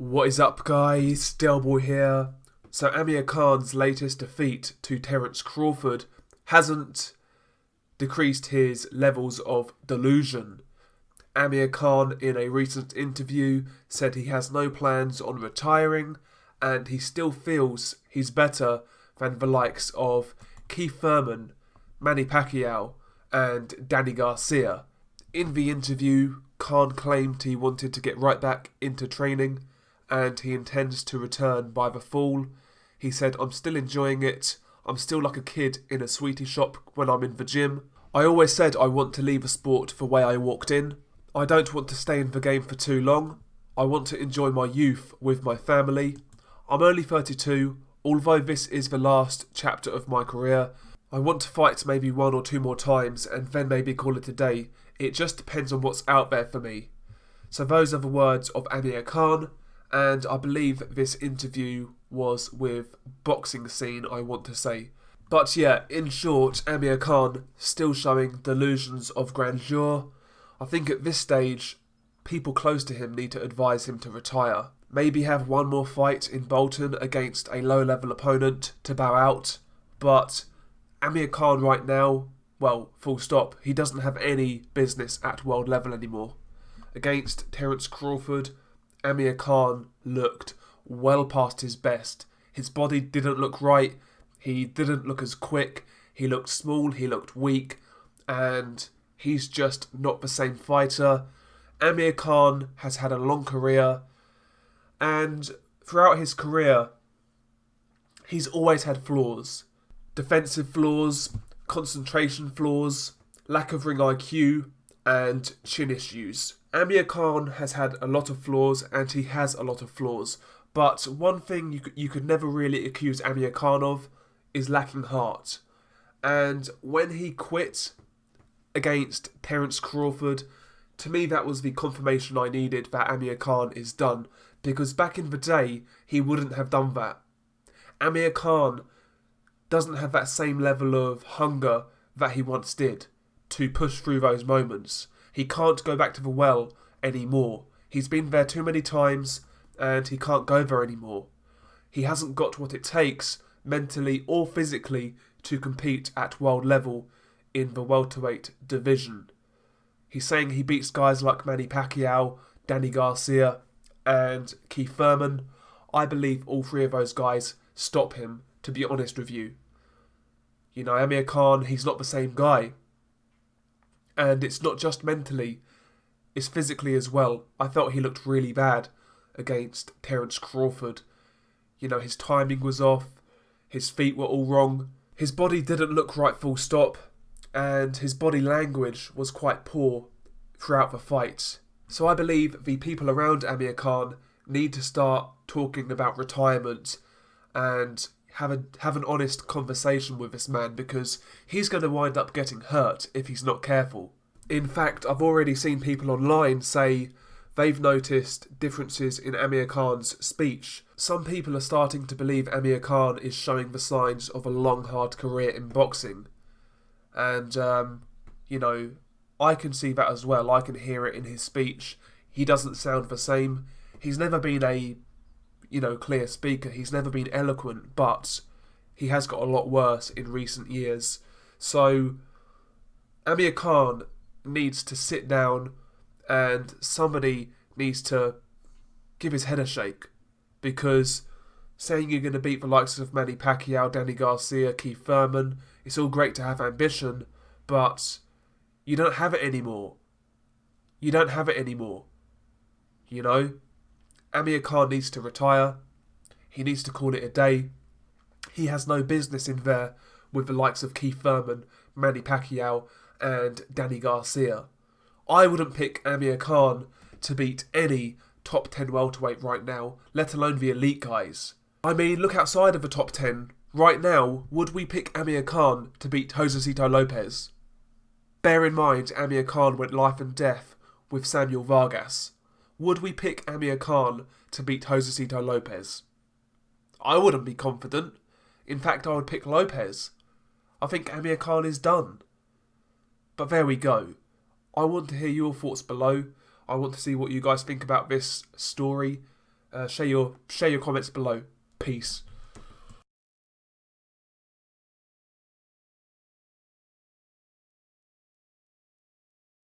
What is up, guys? Delboy here. So Amir Khan's latest defeat to Terence Crawford hasn't decreased his levels of delusion. Amir Khan, in a recent interview, said he has no plans on retiring and he still feels he's better than the likes of Thurman, Manny Pacquiao and Danny Garcia. In the interview, Khan claimed he wanted to get right back into training and he intends to return by the fall. He said, "I'm still enjoying it. I'm still like a kid in a sweetie shop when I'm in the gym. I always said I want to leave the sport the way I walked in. I don't want to stay in the game for too long. I want to enjoy my youth with my family. I'm only 32, although this is the last chapter of my career. I want to fight maybe one or two more times and then maybe call it a day. It just depends on what's out there for me." So those are the words of Amir Khan, and I believe this interview was with Boxing Scene, I want to say. But yeah, in short, Amir Khan still showing delusions of grandeur. I think at this stage, people close to him need to advise him to retire. Maybe have one more fight in Bolton against a low-level opponent to bow out. But Amir Khan right now, well, full stop, he doesn't have any business at world level anymore. Against Terence Crawford, Amir Khan looked well past his best. His body didn't look right. He didn't look as quick. He looked small. He looked weak. And he's just not the same fighter. Amir Khan has had a long career. And throughout his career, he's always had flaws. Defensive flaws, concentration flaws, lack of ring IQ, and chin issues. Amir Khan has had a lot of flaws, and he has a lot of flaws. But one thing you could never really accuse Amir Khan of is lacking heart. And when he quit against Terence Crawford, to me that was the confirmation I needed that Amir Khan is done. Because back in the day, he wouldn't have done that. Amir Khan doesn't have that same level of hunger that he once did to push through those moments. He can't go back to the well anymore. He's been there too many times and he can't go there anymore. He hasn't got what it takes, mentally or physically, to compete at world level in the welterweight division. He's saying he beats guys like Manny Pacquiao, Danny Garcia and Thurman. I believe all three of those guys stop him, to be honest with you. You know, Amir Khan, he's not the same guy. And it's not just mentally, it's physically as well. I felt he looked really bad against Terence Crawford. You know, his timing was off, his feet were all wrong, his body didn't look right full stop, and his body language was quite poor throughout the fight. So I believe the people around Amir Khan need to start talking about retirement and have an honest conversation with this man, because he's going to wind up getting hurt if he's not careful. In fact, I've already seen people online say they've noticed differences in Amir Khan's speech. Some people are starting to believe Amir Khan is showing the signs of a long, hard career in boxing. And, you know, I can see that as well. I can hear it in his speech. He doesn't sound the same. He's never been a clear speaker. He's never been eloquent, but he has got a lot worse in recent years. So Amir Khan needs to sit down and somebody needs to give his head a shake, because saying you're going to beat the likes of Manny Pacquiao, Danny Garcia, Thurman, it's all great to have ambition, but you don't have it anymore. You don't have it anymore. You know? Amir Khan needs to retire. He needs to call it a day. He has no business in there with the likes of Thurman, Manny Pacquiao and Danny Garcia. I wouldn't pick Amir Khan to beat any top 10 welterweight right now, let alone the elite guys. I mean, look outside of the top 10. Right now, would we pick Amir Khan to beat Josecito Lopez? Bear in mind, Amir Khan went life and death with Samuel Vargas. Would we pick Amir Khan to beat Josecito Lopez? I wouldn't be confident. In fact, I would pick Lopez. I think Amir Khan is done. But there we go. I want to hear your thoughts below. I want to see what you guys think about this story. Share your comments below. Peace.